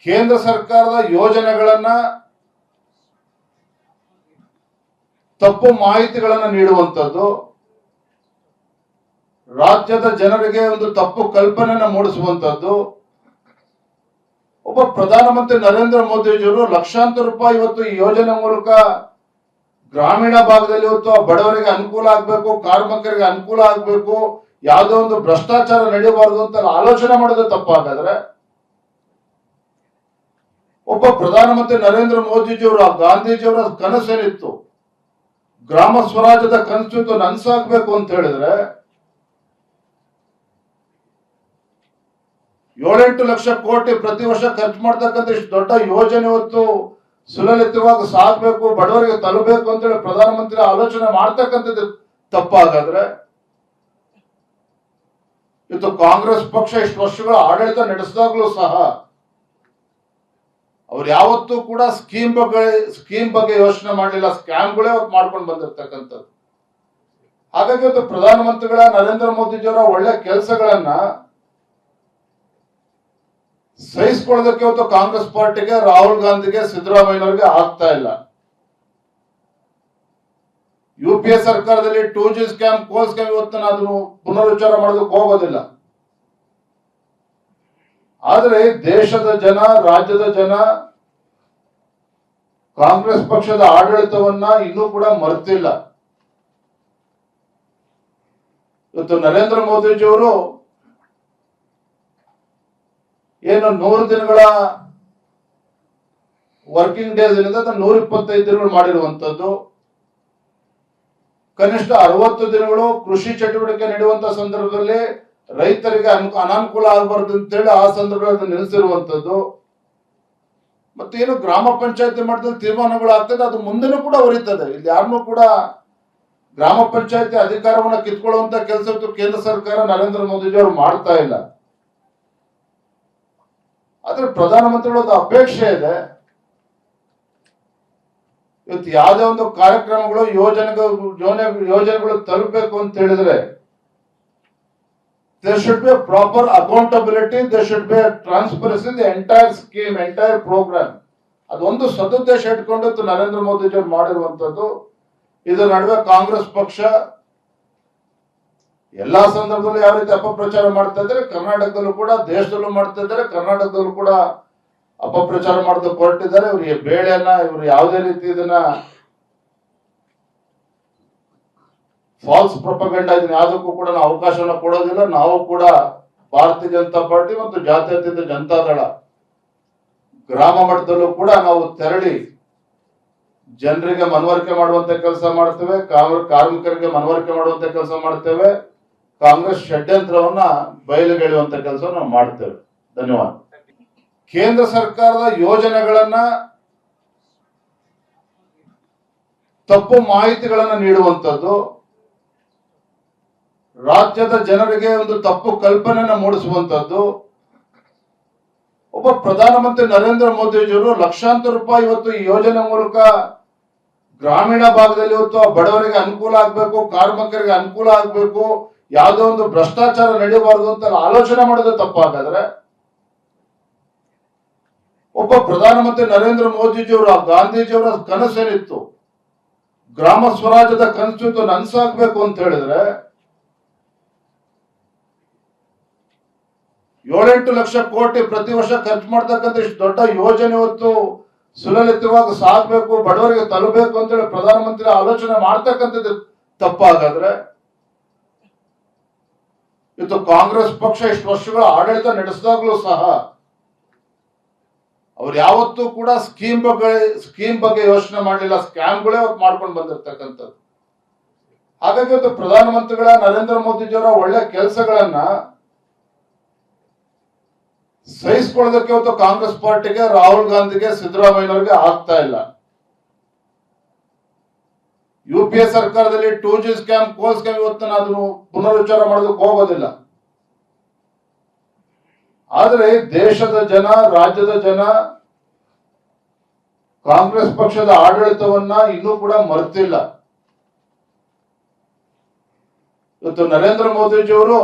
ಕೇಂದ್ರ ಸರ್ಕಾರದ ಯೋಜನೆಗಳನ್ನ ತಪ್ಪು ಮಾಹಿತಿಗಳನ್ನು ನೀಡುವಂಥದ್ದು, ರಾಜ್ಯದ ಜನರಿಗೆ ಒಂದು ತಪ್ಪು ಕಲ್ಪನೆಯನ್ನು ಮೂಡಿಸುವಂಥದ್ದು. ಒಬ್ಬ ಪ್ರಧಾನಮಂತ್ರಿ ನರೇಂದ್ರ ಮೋದಿಜಿಯವರು ಲಕ್ಷಾಂತರ ರೂಪಾಯಿ ಇವತ್ತು ಈ ಯೋಜನೆ ಮೂಲಕ ಗ್ರಾಮೀಣ ಭಾಗದಲ್ಲಿ ಇವತ್ತು ಬಡವರಿಗೆ ಅನುಕೂಲ ಆಗಬೇಕು, ಕಾರ್ಮಿಕರಿಗೆ ಅನುಕೂಲ ಆಗಬೇಕು, ಯಾವುದೋ ಒಂದು ಭ್ರಷ್ಟಾಚಾರ ನಡೆಯಬಾರದು ಅಂತ ಆಲೋಚನೆ ಮಾಡೋದು ತಪ್ಪಾಗಾದ್ರೆ, ಒಬ್ಬ ಪ್ರಧಾನಮಂತ್ರಿ ನರೇಂದ್ರ ಮೋದಿಜಿಯವರು ಗಾಂಧೀಜಿಯವರ ಕನಸೇನಿತ್ತು, ಗ್ರಾಮ ಸ್ವರಾಜ್ಯದ ಕನಸು ನನಸಾಗಬೇಕು ಅಂತ ಹೇಳಿದ್ರೆ 7-8 ಲಕ್ಷ ಕೋಟಿ ಪ್ರತಿ ವರ್ಷ ಖರ್ಚು ಮಾಡ್ತಕ್ಕಂಥ ಇಷ್ಟು ದೊಡ್ಡ ಯೋಜನೆ ಇವತ್ತು ಸುಲಲಿತವಾಗಿ ಸಾಗಬೇಕು, ಬಡವರಿಗೆ ತಲುಪಬೇಕು ಅಂತೇಳಿ ಪ್ರಧಾನಮಂತ್ರಿ ಆಲೋಚನೆ ಮಾಡ್ತಕ್ಕಂಥದ್ದು ತಪ್ಪಾಗಾದ್ರೆ, ಇವತ್ತು ಕಾಂಗ್ರೆಸ್ ಪಕ್ಷ ಇಷ್ಟು ವರ್ಷಗಳ ಆಡಳಿತ ನಡೆಸಿದಾಗಲೂ ಸಹ ಅವ್ರು ಯಾವತ್ತೂ ಕೂಡ ಸ್ಕೀಮ್ ಬಗ್ಗೆ ಯೋಚನೆ ಮಾಡಲಿಲ್ಲ, ಸ್ಕ್ಯಾಮ್ಗಳೇ ಮಾಡ್ಕೊಂಡು ಬಂದಿರ್ತಕ್ಕಂಥದ್ದು. ಹಾಗಾಗಿ ಇವತ್ತು ಪ್ರಧಾನಮಂತ್ರಿಗಳ ನರೇಂದ್ರ ಮೋದಿಜಿಯವರ ಒಳ್ಳೆ ಕೆಲಸಗಳನ್ನ ಸಹಿಸಿಕೊಳ್ಳೋದಕ್ಕೆ ಇವತ್ತು ಕಾಂಗ್ರೆಸ್ ಪಾರ್ಟಿಗೆ, ರಾಹುಲ್ ಗಾಂಧಿಗೆ, ಸಿದ್ದರಾಮಯ್ಯನವರಿಗೆ ಆಗ್ತಾ ಇಲ್ಲ. UPA ಸರ್ಕಾರದಲ್ಲಿ 2G ಸ್ಕ್ಯಾಮ್, ಕೋಲ್ ಸ್ಕ್ಯಾಮ್ ಇವತ್ತು ನಾನು ಪುನರುಚ್ಚಾರ ಮಾಡೋದಕ್ಕೆ ಹೋಗೋದಿಲ್ಲ. ಆದರೆ ದೇಶದ ಜನ, ರಾಜ್ಯದ ಜನ ಕಾಂಗ್ರೆಸ್ ಪಕ್ಷದ ಆಡಳಿತವನ್ನ ಇನ್ನೂ ಕೂಡ ಮರೆತಿಲ್ಲ. ಇವತ್ತು ನರೇಂದ್ರ ಮೋದಿಜಿಯವರು ಏನು 100 ದಿನಗಳ ವರ್ಕಿಂಗ್ ಡೇಸ್ ಏನಿದೆ 125 ದಿನಗಳು ಮಾಡಿರುವಂತದ್ದು, ಕನಿಷ್ಠ 60 ದಿನಗಳು ಕೃಷಿ ಚಟುವಟಿಕೆ ನಡೆಯುವಂತಹ ಸಂದರ್ಭದಲ್ಲಿ ರೈತರಿಗೆ ಅನಾನುಕೂಲ ಆಗಬಾರ್ದು ಅಂತೇಳಿ ಆ ಸಂದರ್ಭದಲ್ಲಿ ನಿಲ್ಲಿಸಿರುವಂತದ್ದು. ಮತ್ತೇನು ಗ್ರಾಮ ಪಂಚಾಯತಿ ಮಟ್ಟದಲ್ಲಿ ತೀರ್ಮಾನಗಳು ಆಗ್ತದೆ, ಅದು ಮುಂದೆನೂ ಕೂಡ ಹೊರೀತದೆ. ಇಲ್ಲಿ ಯಾರನ್ನೂ ಕೂಡ ಗ್ರಾಮ ಪಂಚಾಯತಿ ಅಧಿಕಾರವನ್ನ ಕಿತ್ಕೊಳ್ಳುವಂತ ಕೆಲಸ ಕೇಂದ್ರ ಸರ್ಕಾರ ನರೇಂದ್ರ ಮೋದಿಜಿ ಅವರು ಮಾಡ್ತಾ ಇಲ್ಲ. ಆದ್ರೆ ಪ್ರಧಾನಮಂತ್ರಿಗಳ ಅಪೇಕ್ಷೆ ಇದೆ, ಇವತ್ತು ಯಾವುದೇ ಒಂದು ಕಾರ್ಯಕ್ರಮಗಳು ಯೋಜನೆಗಳು ತಲುಪಬೇಕು ಅಂತ ಹೇಳಿದ್ರೆ there should be a proper accountability, there should be a transparency in the entire scheme, entire program. ಅದೊಂದು ಸದುದ್ದೇಶ ಇಟ್ಕೊಂಡು ನರೇಂದ್ರ ಮೋದಿಜಿ ಅವರು ಮಾಡಿರುವಂತದ್ದು. ಇದರ ನಡುವೆ ಕಾಂಗ್ರೆಸ್ ಪಕ್ಷ ಎಲ್ಲಾ ಸಂದರ್ಭದಲ್ಲೂ ಯಾವ ರೀತಿ ಅಪಪ್ರಚಾರ ಮಾಡ್ತಾ ಇದ್ದಾರೆ, ಕರ್ನಾಟಕದಲ್ಲೂ ಕೂಡ, ದೇಶದಲ್ಲೂ ಮಾಡ್ತಾ ಇದ್ದಾರೆ. ಕರ್ನಾಟಕದಲ್ಲೂ ಕೂಡ ಅಪಪ್ರಚಾರ ಮಾಡೋದಕ್ಕೆ ಹೊರಟಿದ್ದಾರೆ. ಇವರಿಗೆ ಬೇಳೆಯನ್ನ, ಇವರು ಯಾವುದೇ ರೀತಿ ಇದನ್ನ ಫಾಲ್ಸ್ ಪ್ರೊಪಗಂಡಾ ಇದನ್ನ ಯಾವುದಕ್ಕೂ ಕೂಡ ನಾವು ಅವಕಾಶವನ್ನು ಕೊಡೋದಿಲ್ಲ. ನಾವು ಕೂಡ ಭಾರತೀಯ ಜನತಾ ಪಾರ್ಟಿ ಮತ್ತು ಜಾತ್ಯತೀತ ಜನತಾದಳ ಗ್ರಾಮ ಮಟ್ಟದಲ್ಲೂ ಕೂಡ ನಾವು ತೆರಳಿ ಜನರಿಗೆ ಮನವರಿಕೆ ಮಾಡುವಂತ ಕೆಲಸ ಮಾಡ್ತೇವೆ, ಕಾರ್ಮಿಕರಿಗೆ ಮನವರಿಕೆ ಮಾಡುವಂತ ಕೆಲಸ ಮಾಡ್ತೇವೆ, ಕಾಂಗ್ರೆಸ್ ಷಡ್ಯಂತ್ರವನ್ನ ಬಯಲುಗೆಳೆಯುವಂತ ಕೆಲಸ ನಾವು ಮಾಡ್ತೇವೆ. ಧನ್ಯವಾದ. ಕೇಂದ್ರ ಸರ್ಕಾರದ ಯೋಜನೆಗಳನ್ನ ತಪ್ಪು ಮಾಹಿತಿಗಳನ್ನ ನೀಡುವಂಥದ್ದು, ರಾಜ್ಯದ ಜನರಿಗೆ ಒಂದು ತಪ್ಪು ಕಲ್ಪನೆಯನ್ನು ಮೂಡಿಸುವಂಥದ್ದು. ಒಬ್ಬ ಪ್ರಧಾನಮಂತ್ರಿ ನರೇಂದ್ರ ಮೋದಿಜಿಯವರು ಲಕ್ಷಾಂತರ ರೂಪಾಯಿ ಇವತ್ತು ಈ ಯೋಜನೆ ಮೂಲಕ ಗ್ರಾಮೀಣ ಭಾಗದಲ್ಲಿ ಇವತ್ತು ಬಡವರಿಗೆ ಅನುಕೂಲ ಆಗಬೇಕು, ಕಾರ್ಮಿಕರಿಗೆ ಅನುಕೂಲ ಆಗಬೇಕು, ಯಾವುದೋ ಒಂದು ಭ್ರಷ್ಟಾಚಾರ ನಡೆಯಬಾರದು ಅಂತ ಆಲೋಚನೆ ಮಾಡೋದು ತಪ್ಪಾಗಾದ್ರೆ, ಒಬ್ಬ ಪ್ರಧಾನಮಂತ್ರಿ ನರೇಂದ್ರ ಮೋದಿಜಿಯವರು ಗಾಂಧೀಜಿಯವರ ಕನಸೇನಿತ್ತು, ಗ್ರಾಮ ಸ್ವರಾಜ್ಯದ ಕನಸು ನನಸಾಗಬೇಕು ಅಂತ ಹೇಳಿದ್ರೆ 7-8 ಲಕ್ಷ ಕೋಟಿ ಪ್ರತಿ ವರ್ಷ ಖರ್ಚು ಮಾಡ್ತಕ್ಕಂಥ ಇಷ್ಟು ದೊಡ್ಡ ಯೋಜನೆ ಇವತ್ತು ಸುಲಲಿತವಾಗಿ ಸಾಗಬೇಕು, ಬಡವರಿಗೆ ತಲುಪಬೇಕು ಅಂತೇಳಿ ಪ್ರಧಾನಮಂತ್ರಿ ಆಲೋಚನೆ ಮಾಡ್ತಕ್ಕಂಥದ್ದು ತಪ್ಪಾಗಾದ್ರೆ, ಇವತ್ತು ಕಾಂಗ್ರೆಸ್ ಪಕ್ಷ ಇಷ್ಟು ವರ್ಷಗಳ ಆಡಳಿತ ನಡೆಸಿದಾಗಲೂ ಸಹ ಅವ್ರು ಯಾವತ್ತೂ ಕೂಡ ಸ್ಕೀಮ್ ಬಗ್ಗೆ ಯೋಚನೆ ಮಾಡಲಿಲ್ಲ, ಸ್ಕ್ಯಾಮ್ಗಳೇ ಮಾಡ್ಕೊಂಡು ಬಂದಿರ್ತಕ್ಕಂಥದ್ದು. ಹಾಗಾಗಿ ಇವತ್ತು ಪ್ರಧಾನಮಂತ್ರಿಗಳ ನರೇಂದ್ರ ಮೋದಿಜಿಯವರ ಒಳ್ಳೆ ಕೆಲಸಗಳನ್ನ ಸಹಿಸಿಕೊಳ್ಳೋದಕ್ಕೆ ಇವತ್ತು ಕಾಂಗ್ರೆಸ್ ಪಾರ್ಟಿಗೆ, ರಾಹುಲ್ ಗಾಂಧಿಗೆ, ಸಿದ್ದರಾಮಯ್ಯನವರಿಗೆ ಆಗ್ತಾ ಇಲ್ಲ. UPA ಸರ್ಕಾರದಲ್ಲಿ 2G ಸ್ಕ್ಯಾಮ್, ಕೋಲ್ ಸ್ಕ್ಯಾಮ್ ಇವತ್ತು ನಾನು ಪುನರುಚ್ಚಾರ ಮಾಡೋದಕ್ಕೆ ಹೋಗೋದಿಲ್ಲ. ಆದರೆ ದೇಶದ ಜನ, ರಾಜ್ಯದ ಜನ ಕಾಂಗ್ರೆಸ್ ಪಕ್ಷದ ಆಡಳಿತವನ್ನ ಇನ್ನೂ ಕೂಡ ಮರೆತಿಲ್ಲ. ಇವತ್ತು ನರೇಂದ್ರ ಮೋದಿಜಿಯವರು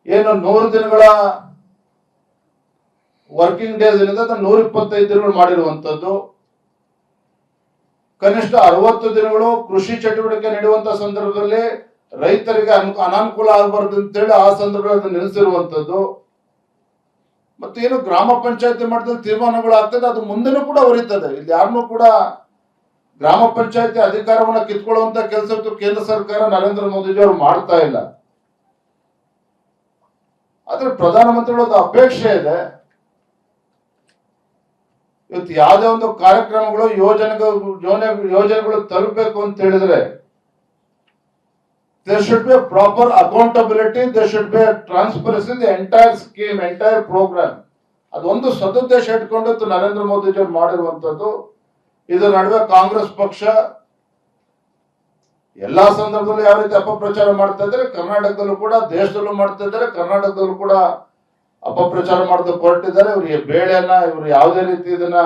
ಏನು 100 ದಿನಗಳ ವರ್ಕಿಂಗ್ ಡೇಸ್ ಏನಿದೆ ಅದನ್ನ 125 ದಿನಗಳು ಮಾಡಿರುವಂತದ್ದು. ಕನಿಷ್ಠ 60 ದಿನಗಳು ಕೃಷಿ ಚಟುವಟಿಕೆ ನಡೆಯುವಂತ ಸಂದರ್ಭದಲ್ಲಿ ರೈತರಿಗೆ ಅನಾನುಕೂಲ ಆಗಬಾರ್ದು ಅಂತೇಳಿ ಆ ಸಂದರ್ಭದಲ್ಲಿ ನಿಲ್ಲಿಸಿರುವಂತದ್ದು. ಮತ್ತೇನು ಗ್ರಾಮ ಪಂಚಾಯತಿ ಮಟ್ಟದಲ್ಲಿ ತೀರ್ಮಾನಗಳು ಆಗ್ತದೆ ಅದು ಮುಂದೆನೂ ಕೂಡ ಹೊರೀತದೆ. ಇಲ್ಲಿ ಯಾರನ್ನೂ ಕೂಡ ಗ್ರಾಮ ಪಂಚಾಯತಿ ಅಧಿಕಾರವನ್ನ ಕಿತ್ಕೊಳ್ಳುವಂತ ಕೆಲಸ ಕೇಂದ್ರ ಸರ್ಕಾರ ನರೇಂದ್ರ ಮೋದಿಜಿ ಅವರು ಮಾಡ್ತಾ ಇಲ್ಲ. ಆದ್ರೆ ಪ್ರಧಾನಮಂತ್ರಿಗಳ ಅಪೇಕ್ಷೆ ಇದೆ, ಇವತ್ತು ಯಾವುದೇ ಒಂದು ಕಾರ್ಯಕ್ರಮಗಳು ಯೋಜನೆಗಳು ತಲುಪಬೇಕು ಅಂತ ಹೇಳಿದ್ರೆ there should be a proper accountability, there should be a transparency in the entire scheme, entire program. ಅದೊಂದು ಸದುದ್ದೇಶ ಇಟ್ಕೊಂಡು ನರೇಂದ್ರ ಮೋದಿಜಿ ಅವರು ಮಾಡಿರುವಂತದ್ದು. ಇದರ ನಡುವೆ ಕಾಂಗ್ರೆಸ್ ಪಕ್ಷ ಎಲ್ಲಾ ಸಂದರ್ಭದಲ್ಲೂ ಯಾವ ರೀತಿ ಅಪಪ್ರಚಾರ ಮಾಡ್ತಾ ಇದ್ದಾರೆ, ಕರ್ನಾಟಕದಲ್ಲೂ ಕೂಡ, ದೇಶದಲ್ಲೂ ಮಾಡ್ತಾ ಇದ್ದಾರೆ, ಕರ್ನಾಟಕದಲ್ಲೂ ಕೂಡ ಅಪಪ್ರಚಾರ ಮಾಡೋದಕ್ಕೆ ಹೊರಟಿದ್ದಾರೆ. ಇವರಿಗೆ ಬೇಳೆನ ಇವರು ಯಾವುದೇ ರೀತಿ ಇದನ್ನ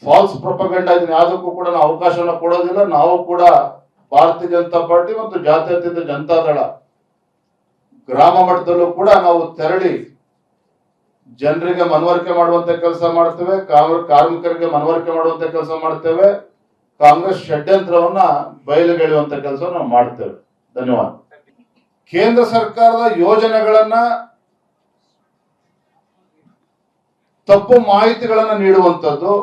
ಫಾಲ್ಸ್ ಪ್ರೊಪಗಂಡಾ ಇದನ್ನ ಯಾವುದಕ್ಕೂ ಕೂಡ ನಾವು ಅವಕಾಶವನ್ನ ಕೊಡೋದಿಲ್ಲ. ನಾವು ಕೂಡ ಭಾರತೀಯ ಜನತಾ ಪಾರ್ಟಿ ಮತ್ತು ಜಾತ್ಯತೀತ ಜನತಾದಳ ಗ್ರಾಮ ಮಟ್ಟದಲ್ಲೂ ಕೂಡ ನಾವು ತೆರಳಿ ಜನರಿಗೆ ಮನವರಿಕೆ ಮಾಡುವಂತ ಕೆಲಸ ಮಾಡ್ತೇವೆ, ಕಾರ್ಮಿಕರಿಗೆ ಮನವರಿಕೆ ಮಾಡುವಂತ ಕೆಲಸ ಮಾಡ್ತೇವೆ, ಕಾಂಗ್ರೆಸ್ ಷಡ್ಯಂತ್ರವನ್ನ ಬಯಲುಗೆಳೆಯುವಂತ ಕೆಲಸ ನಾವು ಮಾಡ್ತೇವೆ. ಧನ್ಯವಾದ. ಕೇಂದ್ರ ಸರ್ಕಾರದ ಯೋಜನೆಗಳನ್ನ ತಪ್ಪು ಮಾಹಿತಿಗಳನ್ನ ನೀಡುವಂಥದ್ದು,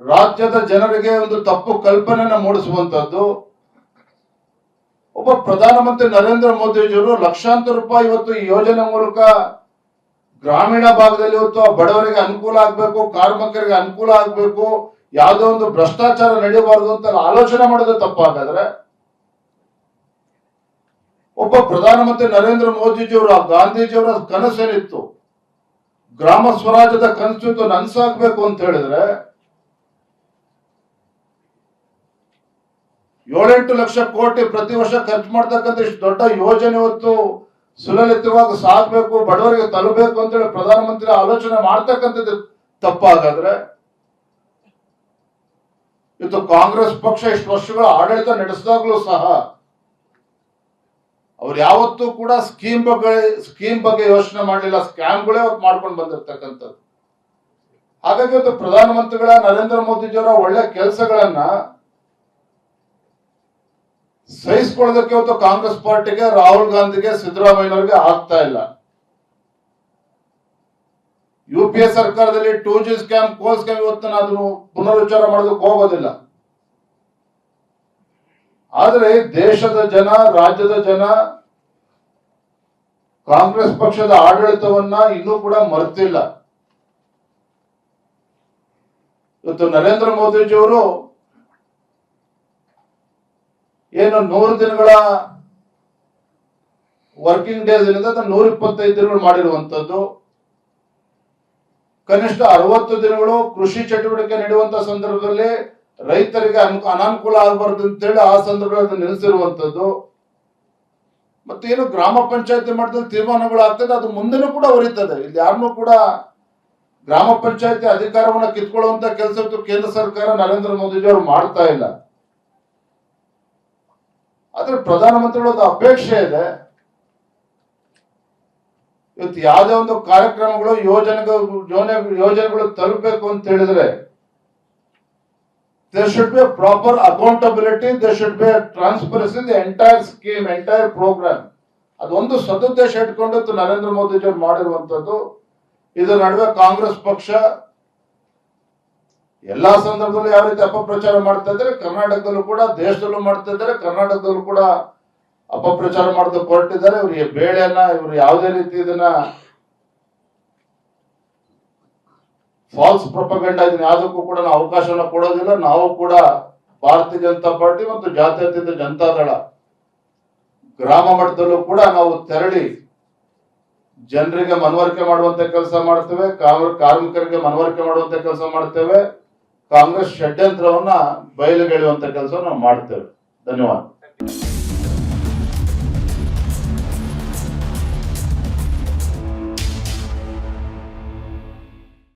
ರಾಜ್ಯದ ಜನರಿಗೆ ಒಂದು ತಪ್ಪು ಕಲ್ಪನೆಯನ್ನ ಮೂಡಿಸುವಂತದ್ದು. ಒಬ್ಬ ಪ್ರಧಾನಮಂತ್ರಿ ನರೇಂದ್ರ ಮೋದಿಜಿಯವರು ಲಕ್ಷಾಂತರ ರೂಪಾಯಿ ಇವತ್ತು ಈ ಯೋಜನೆ ಮೂಲಕ ಗ್ರಾಮೀಣ ಭಾಗದಲ್ಲಿ ಇವತ್ತು ಬಡವರಿಗೆ ಅನುಕೂಲ ಆಗ್ಬೇಕು, ಕಾರ್ಮಿಕರಿಗೆ ಅನುಕೂಲ ಆಗ್ಬೇಕು, ಯಾವುದೋ ಒಂದು ಭ್ರಷ್ಟಾಚಾರ ನಡೆಯಬಾರದು ಅಂತ ಆಲೋಚನೆ ಮಾಡೋದು ತಪ್ಪಾಗಾದ್ರೆ, ಒಬ್ಬ ಪ್ರಧಾನಮಂತ್ರಿ ನರೇಂದ್ರ ಮೋದಿಜಿಯವರು ಗಾಂಧೀಜಿಯವರ ಕನಸೇನಿತ್ತು, ಗ್ರಾಮ ಸ್ವರಾಜ್ಯದ ಕನಸು ನನಸಾಗಬೇಕು ಅಂತ ಹೇಳಿದ್ರೆ 7-8 ಲಕ್ಷ ಕೋಟಿ ಪ್ರತಿ ವರ್ಷ ಖರ್ಚು ಮಾಡ್ತಕ್ಕಂಥ ಇಷ್ಟು ದೊಡ್ಡ ಯೋಜನೆ ಇವತ್ತು ಸುಲಲಿತವಾಗಿ ಸಾಗಬೇಕು, ಬಡವರಿಗೆ ತಲುಪಬೇಕು ಅಂತೇಳಿ ಪ್ರಧಾನಮಂತ್ರಿ ಆಲೋಚನೆ ಮಾಡ್ತಕ್ಕಂಥದ್ದು ತಪ್ಪಾಗಾದ್ರೆ, ಇವತ್ತು ಕಾಂಗ್ರೆಸ್ ಪಕ್ಷ ಇಷ್ಟು ವರ್ಷಗಳ ಆಡಳಿತ ನಡೆಸಿದಾಗ್ಲೂ ಸಹ ಅವ್ರು ಯಾವತ್ತೂ ಕೂಡ ಸ್ಕೀಮ್ ಬಗ್ಗೆ ಯೋಚನೆ ಮಾಡಲಿಲ್ಲ, ಸ್ಕ್ಯಾಮ್ಗಳೇ ಅವತ್ತು ಮಾಡ್ಕೊಂಡು ಬಂದಿರ್ತಕ್ಕಂಥದ್ದು. ಹಾಗಾಗಿ ಇವತ್ತು ಪ್ರಧಾನಮಂತ್ರಿಗಳ ನರೇಂದ್ರ ಮೋದಿಜಿಯವರ ಒಳ್ಳೆ ಕೆಲಸಗಳನ್ನ ಸಹಿಸಿಕೊಳ್ಳೋದಕ್ಕೆ ಇವತ್ತು ಕಾಂಗ್ರೆಸ್ ಪಾರ್ಟಿಗೆ, ರಾಹುಲ್ ಗಾಂಧಿಗೆ, ಸಿದ್ದರಾಮಯ್ಯನವರಿಗೆ ಆಗ್ತಾ ಇಲ್ಲ. UPA ಸರ್ಕಾರದಲ್ಲಿ 2G ಸ್ಕ್ಯಾಮ್, ಕೋಲ್ ಸ್ಕ್ಯಾಮ್ ಇವತ್ತು ಅದನ್ನು ಪುನರುಚ್ಚಾರ ಮಾಡೋದಕ್ಕೆ ಹೋಗೋದಿಲ್ಲ. ಆದರೆ ದೇಶದ ಜನ, ರಾಜ್ಯದ ಜನ ಕಾಂಗ್ರೆಸ್ ಪಕ್ಷದ ಆಡಳಿತವನ್ನ ಇನ್ನೂ ಕೂಡ ಮರೆತಿಲ್ಲ. ಇವತ್ತು ನರೇಂದ್ರ ಮೋದಿಜಿಯವರು ಏನು 100 ದಿನಗಳ ವರ್ಕಿಂಗ್ ಡೇಸ್ ಏನಿದೆ ಅದನ್ನ 125 ದಿನಗಳು ಮಾಡಿರುವಂತದ್ದು. ಕನಿಷ್ಠ 60 ದಿನಗಳು ಕೃಷಿ ಚಟುವಟಿಕೆ ನಡೆಯುವಂತ ಸಂದರ್ಭದಲ್ಲಿ ರೈತರಿಗೆ ಅನಾನುಕೂಲ ಆಗಬಾರ್ದು ಅಂತೇಳಿ ಆ ಸಂದರ್ಭದಲ್ಲಿ ನಿಲ್ಲಿಸಿರುವಂತದ್ದು. ಮತ್ತೇನು ಗ್ರಾಮ ಪಂಚಾಯತಿ ಮಟ್ಟದಲ್ಲಿ ತೀರ್ಮಾನಗಳು ಆಗ್ತದೆ ಅದು ಮುಂದೆನೂ ಕೂಡ ಹೊರೀತದೆ. ಇಲ್ಲಿ ಯಾರನ್ನೂ ಕೂಡ ಗ್ರಾಮ ಪಂಚಾಯತಿ ಅಧಿಕಾರವನ್ನ ಕಿತ್ಕೊಳ್ಳುವಂತ ಕೆಲಸ ಕೇಂದ್ರ ಸರ್ಕಾರ ನರೇಂದ್ರ ಮೋದಿಜಿ ಅವರು ಮಾಡ್ತಾ ಇಲ್ಲ. ಆದ್ರೆ ಪ್ರಧಾನಮಂತ್ರಿಗಳ ಅಪೇಕ್ಷೆ ಇದೆ, ಇವತ್ತು ಯಾವುದೇ ಒಂದು ಕಾರ್ಯಕ್ರಮಗಳು ಯೋಜನೆಗಳು ತಲುಪಬೇಕು ಅಂತ ಹೇಳಿದ್ರೆ there should be a proper accountability, there should be a transparency in the entire scheme, entire program. ಅದೊಂದು ಸದುದ್ದೇಶ ಇಟ್ಕೊಂಡು ನರೇಂದ್ರ ಮೋದಿಜಿ ಅವರು ಮಾಡಿರುವಂತದ್ದು. ಇದರ ನಡುವೆ ಕಾಂಗ್ರೆಸ್ ಪಕ್ಷ ಎಲ್ಲಾ ಸಂದರ್ಭದಲ್ಲೂ ಯಾವ ರೀತಿ ಅಪಪ್ರಚಾರ ಮಾಡ್ತಾ ಇದ್ದಾರೆ, ಕರ್ನಾಟಕದಲ್ಲೂ ಕೂಡ, ದೇಶದಲ್ಲೂ ಮಾಡ್ತಾ ಇದ್ದಾರೆ, ಕರ್ನಾಟಕದಲ್ಲೂ ಕೂಡ ಅಪಪ್ರಚಾರ ಮಾಡೋದಕ್ಕೆ ಹೊರಟಿದ್ದಾರೆ. ಇವರಿಗೆ ಬೇಳೆನ ಇವರು ಯಾವುದೇ ರೀತಿ ಇದನ್ನ ಫಾಲ್ಸ್ ಪ್ರೊಪಗಂಡಾ ಇದನ್ನ ಯಾವುದಕ್ಕೂ ಕೂಡ ನಾವು ಅವಕಾಶವನ್ನ ಕೊಡೋದಿಲ್ಲ. ನಾವು ಕೂಡ ಭಾರತೀಯ ಜನತಾ ಪಾರ್ಟಿ ಮತ್ತು ಜಾತ್ಯತೀತ ಜನತಾದಳ ಗ್ರಾಮ ಮಟ್ಟದಲ್ಲೂ ಕೂಡ ನಾವು ತೆರಳಿ ಜನರಿಗೆ ಮನವರಿಕೆ ಮಾಡುವಂತ ಕೆಲಸ ಮಾಡ್ತೇವೆ, ಕಾರ್ಮಿಕರಿಗೆ ಮನವರಿಕೆ ಮಾಡುವಂತ ಕೆಲಸ ಮಾಡ್ತೇವೆ, ಕಾಂಗ್ರೆಸ್ ಷಡ್ಯಂತ್ರವನ್ನ ಬಯಲುಗೆಳೆಯುವಂತ ಕೆಲಸ ನಾವು ಮಾಡ್ತೇವೆ. ಧನ್ಯವಾದ.